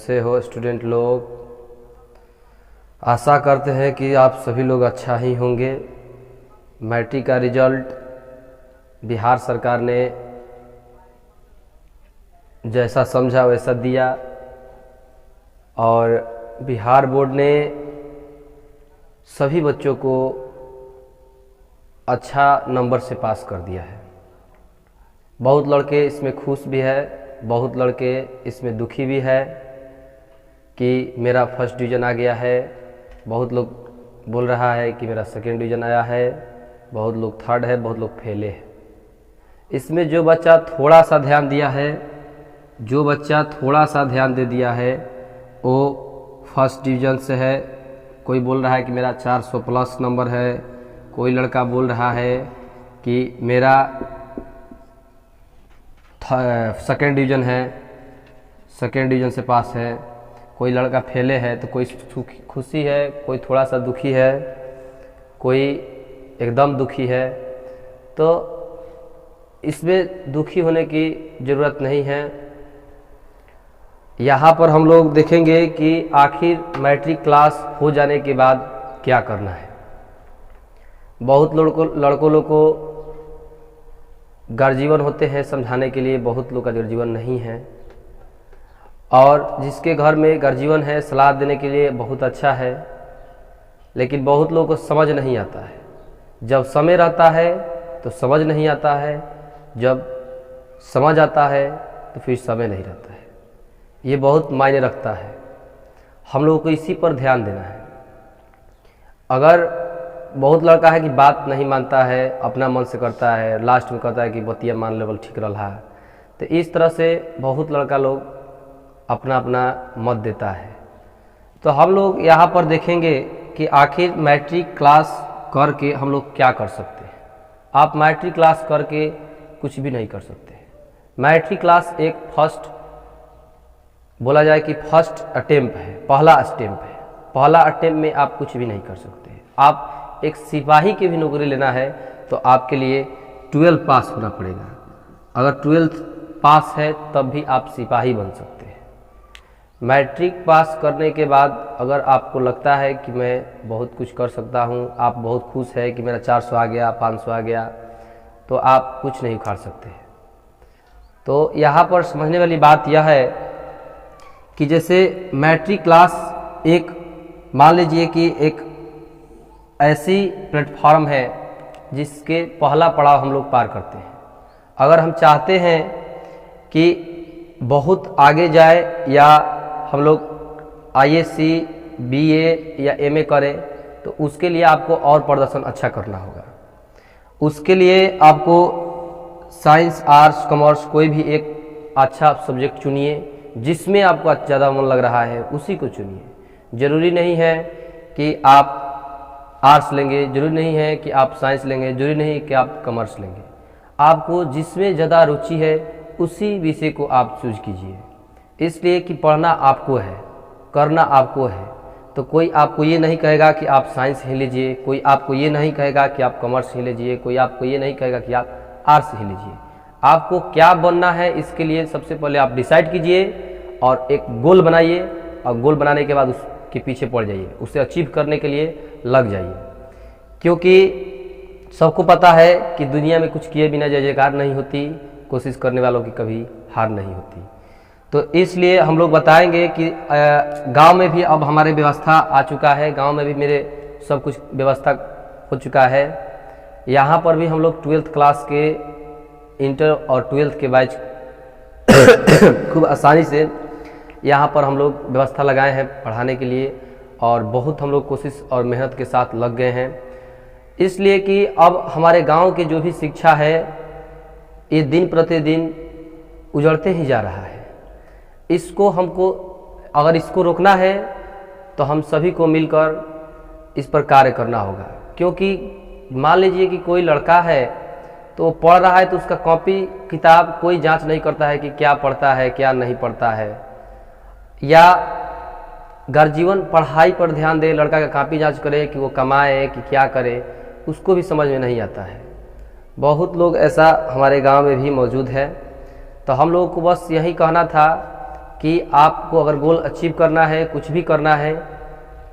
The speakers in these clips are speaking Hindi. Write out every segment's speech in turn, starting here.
कैसे हो स्टूडेंट लोग। आशा करते हैं कि आप सभी लोग अच्छा ही होंगे। मैट्रिक का रिजल्ट बिहार सरकार ने जैसा समझा वैसा दिया और बिहार बोर्ड ने सभी बच्चों को अच्छा नंबर से पास कर दिया है। बहुत लड़के इसमें खुश भी है, बहुत लड़के इसमें दुखी भी है कि मेरा फर्स्ट डिवीज़न आ गया है। बहुत लोग बोल रहा है कि मेरा सेकेंड डिवीज़न आया है, बहुत लोग थर्ड है, बहुत लोग फेले है। इसमें जो बच्चा थोड़ा सा ध्यान दिया है, जो बच्चा थोड़ा सा ध्यान दे दिया है वो फर्स्ट डिवीज़न से है। कोई बोल रहा है कि मेरा 400 प्लस नंबर है, कोई लड़का बोल रहा है कि मेरा सेकेंड डिवीज़न है, सेकेंड डिवीज़न से पास है। कोई लड़का फेले है तो कोई खुशी है, कोई थोड़ा सा दुखी है, कोई एकदम दुखी है। तो इसमें दुखी होने की ज़रूरत नहीं है। यहाँ पर हम लोग देखेंगे कि आखिर मैट्रिक क्लास हो जाने के बाद क्या करना है। बहुत लड़कों लोग को गार्जियन होते हैं समझाने के लिए, बहुत लोग का गार्जियन नहीं है। और जिसके घर में गार्जियन है सलाह देने के लिए बहुत अच्छा है, लेकिन बहुत लोगों को समझ नहीं आता है। जब समय रहता है तो समझ नहीं आता है, जब समझ आता है तो फिर समय नहीं रहता है। ये बहुत मायने रखता है। हम लोगों को इसी पर ध्यान देना है। अगर बहुत लड़का है कि बात नहीं मानता है, अपना मन से करता है, लास्ट में कहता है कि बतिया मान लेवल ठीक रहा है, तो इस तरह से बहुत लड़का लोग अपना अपना मत देता है। तो हम लोग यहाँ पर देखेंगे कि आखिर मैट्रिक क्लास करके हम लोग क्या कर सकते हैं। आप मैट्रिक क्लास करके कुछ भी नहीं कर सकते। मैट्रिक क्लास एक फर्स्ट बोला जाए कि फर्स्ट अटेम्प्ट है, पहला अटेम्प्ट है। पहला अटेम्प्ट में आप कुछ भी नहीं कर सकते। आप एक सिपाही की भी नौकरी लेना है तो आपके लिए 12 पास होना पड़ेगा। अगर 12th पास है तब भी आप सिपाही बन सकते हैं। मैट्रिक पास करने के बाद अगर आपको लगता है कि मैं बहुत कुछ कर सकता हूँ, आप बहुत खुश है कि मेरा 400 आ गया, 500 आ गया, तो आप कुछ नहीं उखाड़ सकते हैं। तो यहाँ पर समझने वाली बात यह है कि जैसे मैट्रिक क्लास एक, मान लीजिए कि एक ऐसी प्लेटफॉर्म है जिसके पहला पड़ाव हम लोग पार करते हैं। अगर हम चाहते हैं कि बहुत आगे जाए या हम लोग ISC, BA या MA करें, तो उसके लिए आपको और प्रदर्शन अच्छा करना होगा। उसके लिए आपको साइंस, आर्ट्स, कॉमर्स कोई भी एक अच्छा सब्जेक्ट चुनिए जिसमें आपको ज़्यादा मन लग रहा है, उसी को चुनिए। ज़रूरी नहीं है कि आप आर्ट्स लेंगे, जरूरी नहीं है कि आप साइंस लेंगे, जरूरी नहीं कि आप कॉमर्स लेंगे। आपको जिसमें ज़्यादा रुचि है उसी विषय को आप चूज कीजिए। इसलिए कि पढ़ना आपको है, करना आपको है। तो कोई आपको ये नहीं कहेगा कि आप साइंस ही लीजिए, कोई आपको ये नहीं कहेगा कि आप कॉमर्स ही लीजिए, कोई आपको ये नहीं कहेगा कि आप आर्ट्स ही लीजिए। आपको क्या बनना है इसके लिए सबसे पहले आप डिसाइड कीजिए और एक गोल बनाइए, और गोल बनाने के बाद उसके पीछे पड़ जाइए, उसे अचीव करने के लिए लग जाइए। क्योंकि सबको पता है कि दुनिया में कुछ किए बिना जय जयकार नहीं होती, कोशिश करने वालों की कभी हार नहीं होती। तो इसलिए हम लोग बताएंगे कि गांव में भी अब हमारे व्यवस्था आ चुका है, गांव में भी मेरे सब कुछ व्यवस्था हो चुका है। यहाँ पर भी हम लोग 12th क्लास के, इंटर और 12th के बैच खूब आसानी से यहाँ पर हम लोग व्यवस्था लगाए हैं पढ़ाने के लिए, और बहुत हम लोग कोशिश और मेहनत के साथ लग गए हैं। इसलिए कि अब हमारे गांव की जो भी शिक्षा है ये दिन प्रतिदिन उजड़ते ही जा रहा है। इसको हमको, अगर इसको रोकना है तो हम सभी को मिलकर इस पर कार्य करना होगा। क्योंकि मान लीजिए कि कोई लड़का है तो पढ़ रहा है तो उसका कॉपी किताब कोई जांच नहीं करता है कि क्या पढ़ता है क्या नहीं पढ़ता है, या गार्जियन पढ़ाई पर ध्यान दे, लड़का का कॉपी जांच करे कि वो कमाए कि क्या करे, उसको भी समझ में नहीं आता है। बहुत लोग ऐसा हमारे गांव में भी मौजूद है। तो हम लोगों को बस यही कहना था कि आपको अगर गोल अचीव करना है, कुछ भी करना है,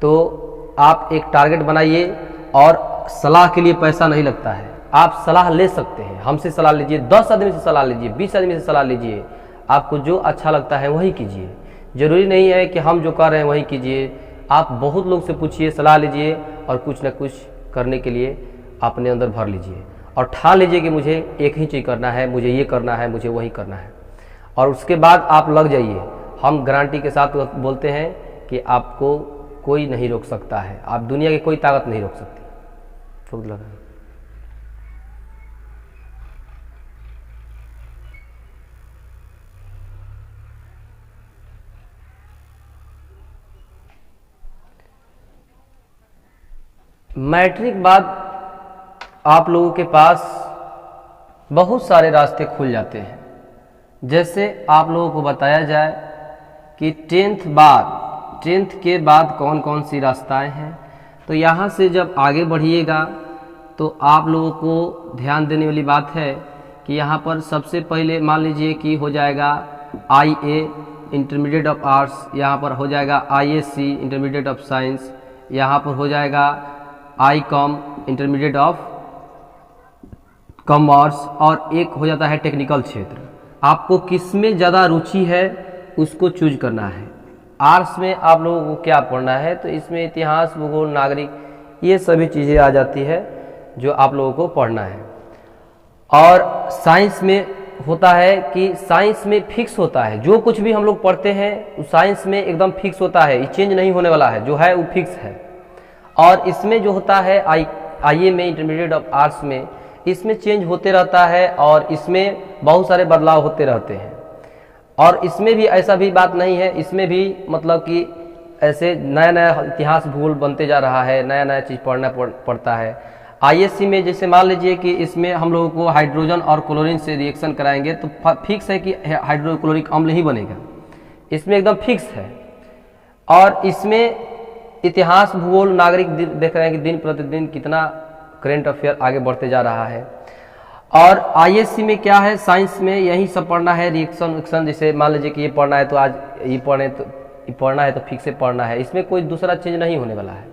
तो आप एक टारगेट बनाइए और सलाह के लिए पैसा नहीं लगता है। आप सलाह ले सकते हैं, हमसे सलाह लीजिए, 10 आदमी से सलाह लीजिए, 20 आदमी से सलाह लीजिए, आपको जो अच्छा लगता है वही कीजिए। ज़रूरी नहीं है कि हम जो कर रहे हैं वही कीजिए, आप बहुत लोग से पूछिए, सलाह लीजिए और कुछ ना कुछ करने के लिए अपने अंदर भर लीजिए और ठान लीजिए कि मुझे एक ही चीज़ करना है, मुझे ये करना है, मुझे वही करना है, और उसके बाद आप लग जाइए। हम गारंटी के साथ बोलते हैं कि आपको कोई नहीं रोक सकता है, आप दुनिया की कोई ताकत नहीं रोक सकती। खूब लगा। मैट्रिक बाद आप लोगों के पास बहुत सारे रास्ते खुल जाते हैं। जैसे आप लोगों को बताया जाए कि 10th के बाद कौन कौन सी रास्ताएं हैं, तो यहाँ से जब आगे बढ़िएगा तो आप लोगों को ध्यान देने वाली बात है कि यहाँ पर सबसे पहले मान लीजिए कि हो जाएगा IA इंटरमीडिएट ऑफ आर्ट्स, यहाँ पर हो जाएगा ISC इंटरमीडिएट ऑफ साइंस, यहाँ पर हो जाएगा ICOM इंटरमीडिएट ऑफ कॉमर्स, और एक हो जाता है टेक्निकल क्षेत्र। आपको किस में ज़्यादा रुचि है उसको चूज करना है। आर्ट्स में आप लोगों को क्या पढ़ना है, तो इसमें इतिहास, भूगोल, नागरिक, ये सभी चीज़ें आ जाती है जो आप लोगों को पढ़ना है। और साइंस में होता है कि साइंस में फिक्स होता है, जो कुछ भी हम लोग पढ़ते हैं साइंस में एकदम फिक्स होता है, ये चेंज नहीं होने वाला है, जो है वो फिक्स है। और इसमें जो होता है IA में इंटरमीडिएट ऑफ आर्ट्स में, इसमें चेंज होते रहता है और इसमें बहुत सारे बदलाव होते रहते हैं। और इसमें भी ऐसा भी बात नहीं है, इसमें भी मतलब कि ऐसे नया नया इतिहास भूगोल बनते जा रहा है, नया नया चीज़ पढ़ना पड़ता है। ISC में जैसे मान लीजिए कि इसमें हम लोगों को हाइड्रोजन और क्लोरीन से रिएक्शन कराएंगे तो फिक्स है कि हाइड्रोक्लोरिक अम्ल ही बनेगा, इसमें एकदम फिक्स है। और इसमें इतिहास, भूगोल, नागरिक देख रहे हैं कि दिन प्रतिदिन कितना करेंट अफेयर आगे बढ़ते जा रहा है। और ISC में क्या है, साइंस में यही सब पढ़ना है, रिएक्शन, जैसे मान लीजिए कि ये पढ़ना है तो आज ये पढ़ना है तो फिक्स से पढ़ना है, इसमें कोई दूसरा चेंज नहीं होने वाला है।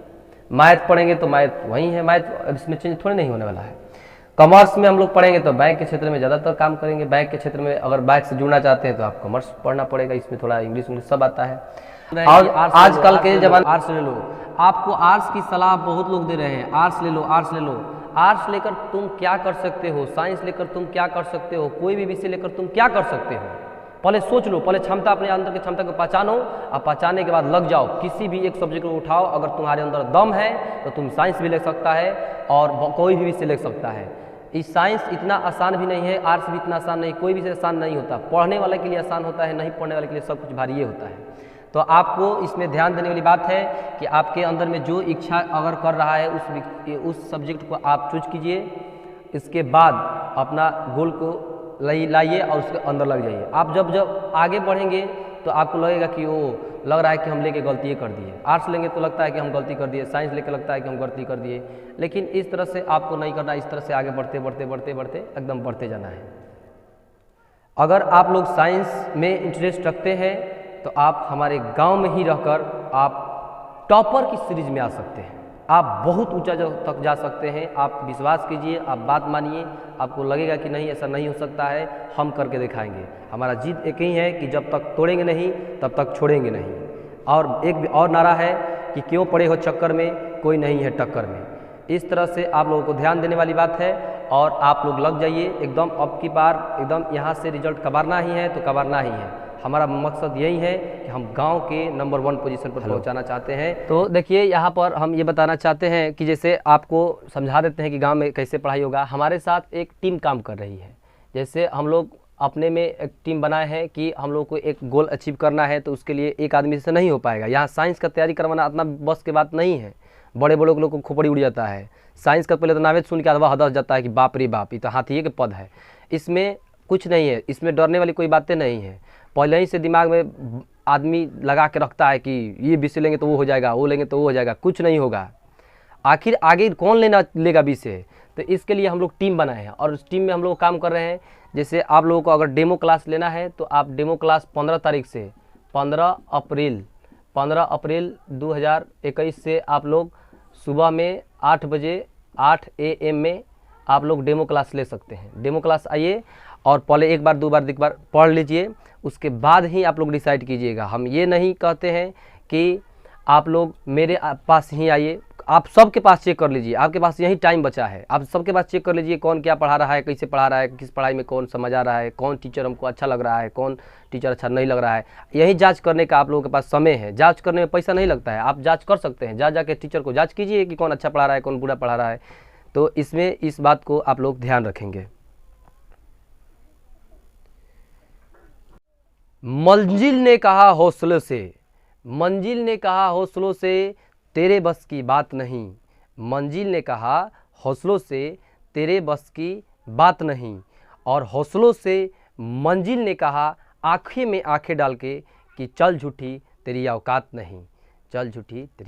मैथ पढ़ेंगे तो मैथ वही है, मैथ इसमें चेंज थोड़ी नहीं होने वाला है। कॉमर्स में हम लोग पढ़ेंगे तो बैंक के क्षेत्र में ज़्यादातर काम करेंगे, बैंक के क्षेत्र में अगर बैंक से जुड़ना चाहते हैं तो आप कॉमर्स पढ़ना पड़ेगा, इसमें थोड़ा इंग्लिश सब आता है। और आजकल के जमाने आर्ट्स ले लो, आपको आर्ट्स की सलाह बहुत लोग दे रहे हैं, आर्ट्स ले लो, आर्ट्स ले लो। आर्ट्स लेकर तुम क्या कर सकते हो, साइंस लेकर तुम क्या कर सकते हो, कोई भी विषय लेकर तुम क्या कर सकते हो, पहले सोच लो, पहले क्षमता, अपने अंदर की क्षमता को पहचानो, और पहचानने के बाद लग जाओ, किसी भी एक सब्जेक्ट को उठाओ। अगर तुम्हारे अंदर दम है तो तुम साइंस भी ले सकता है और कोई भी विषय ले सकता है। इस साइंस इतना आसान भी नहीं है, आर्ट्स भी इतना आसान नहीं, कोई भी आसान नहीं होता। पढ़ने वाले के लिए आसान होता है, नहीं पढ़ने वाले के लिए सब कुछ भारी होता है। तो आपको इसमें ध्यान देने वाली बात है कि आपके अंदर में जो इच्छा अगर कर रहा है उस सब्जेक्ट को आप चूज कीजिए, इसके बाद अपना गोल को लाइए और उसके अंदर लग जाइए। आप जब आगे बढ़ेंगे तो आपको लगेगा कि वो लग रहा है कि हम लेके गलती कर दिए, आर्ट्स लेंगे तो लगता है कि हम गलती कर दिए, साइंस लेके लगता है कि हम गलती कर दिए, लेकिन इस तरह से आपको नहीं करना, इस तरह से आगे बढ़ते बढ़ते बढ़ते बढ़ते एकदम बढ़ते जाना है। अगर आप लोग साइंस में इंटरेस्ट रखते हैं तो आप हमारे गांव में ही रहकर आप टॉपर की सीरीज में आ सकते हैं, आप बहुत ऊंचा तक जा सकते हैं। आप विश्वास कीजिए, आप बात मानिए, आपको लगेगा कि नहीं ऐसा नहीं हो सकता है, हम करके दिखाएंगे। हमारा जीत एक ही है कि जब तक तोड़ेंगे नहीं तब तक छोड़ेंगे नहीं। और एक भी और नारा है कि क्यों पड़े हो चक्कर में, कोई नहीं है टक्कर में। इस तरह से आप लोगों को ध्यान देने वाली बात है और आप लोग लग जाइए एकदम। अब की बार एकदम यहाँ से रिजल्ट कबारना ही है तो कबारना ही है। हमारा मकसद यही है कि हम गांव के नंबर 1 पोजीशन पर पहुंचाना चाहते हैं। तो देखिए यहाँ पर हम ये बताना चाहते हैं कि जैसे आपको समझा देते हैं कि गांव में कैसे पढ़ाई होगा। हमारे साथ एक टीम काम कर रही है। जैसे हम लोग अपने में एक टीम बनाए हैं कि हम लोग को एक गोल अचीव करना है, तो उसके लिए एक आदमी से नहीं हो पाएगा। यहाँ साइंस का तैयारी करवाना इतना बस की बात नहीं है। बड़े बड़े लोग को खोपड़ी उड़ जाता है। साइंस का पहले तो नावेद सुन के अथवा हदस जाता है कि बाप रे बाप, ये तो हाथी के पद है। इसमें कुछ नहीं है, इसमें डरने वाली कोई बातें नहीं है। पहले ही से दिमाग में आदमी लगा के रखता है कि ये विषय लेंगे तो वो हो जाएगा, वो लेंगे तो वो हो जाएगा। कुछ नहीं होगा। आखिर आगे कौन लेगा विषय? तो इसके लिए हम लोग टीम बनाए हैं और उस टीम में हम लोग काम कर रहे हैं। जैसे आप लोगों को अगर डेमो क्लास लेना है तो आप डेमो क्लास 15 तारीख से 15 अप्रैल 2021 से आप लोग सुबह में 8 बजे 8 AM में आप लोग डेमो क्लास ले सकते हैं। डेमो क्लास आइए और पहले एक बार 2 बार 3 बार पढ़ लीजिए, उसके बाद ही आप लोग डिसाइड कीजिएगा। हम ये नहीं कहते हैं कि आप लोग मेरे पास ही आइए, आप सबके पास चेक कर लीजिए, आपके पास यही टाइम बचा है, आप सबके पास चेक कर लीजिए कौन क्या पढ़ा रहा है, कैसे पढ़ा रहा है, किस पढ़ाई में कौन समझ आ रहा है, कौन टीचर हमको अच्छा लग रहा है, कौन टीचर अच्छा नहीं लग रहा है। यही जांच करने का आप लोगों के पास समय है। जांच करने में पैसा नहीं लगता है, आप जांच कर सकते हैं। जा के टीचर को जांच कीजिए कि कौन अच्छा पढ़ा रहा है, कौन बुरा पढ़ा रहा है। तो इसमें इस बात को आप लोग ध्यान रखेंगे। मंजिल ने कहा हौसलों से, मंजिल ने कहा हौसलों से तेरे बस की बात नहीं। मंजिल ने कहा हौसलों से तेरे बस की बात नहीं। और हौसलों से मंजिल ने कहा आँखें में आँखें डाल के कि चल झूठी तेरी औकात नहीं, चल झूठी तेरी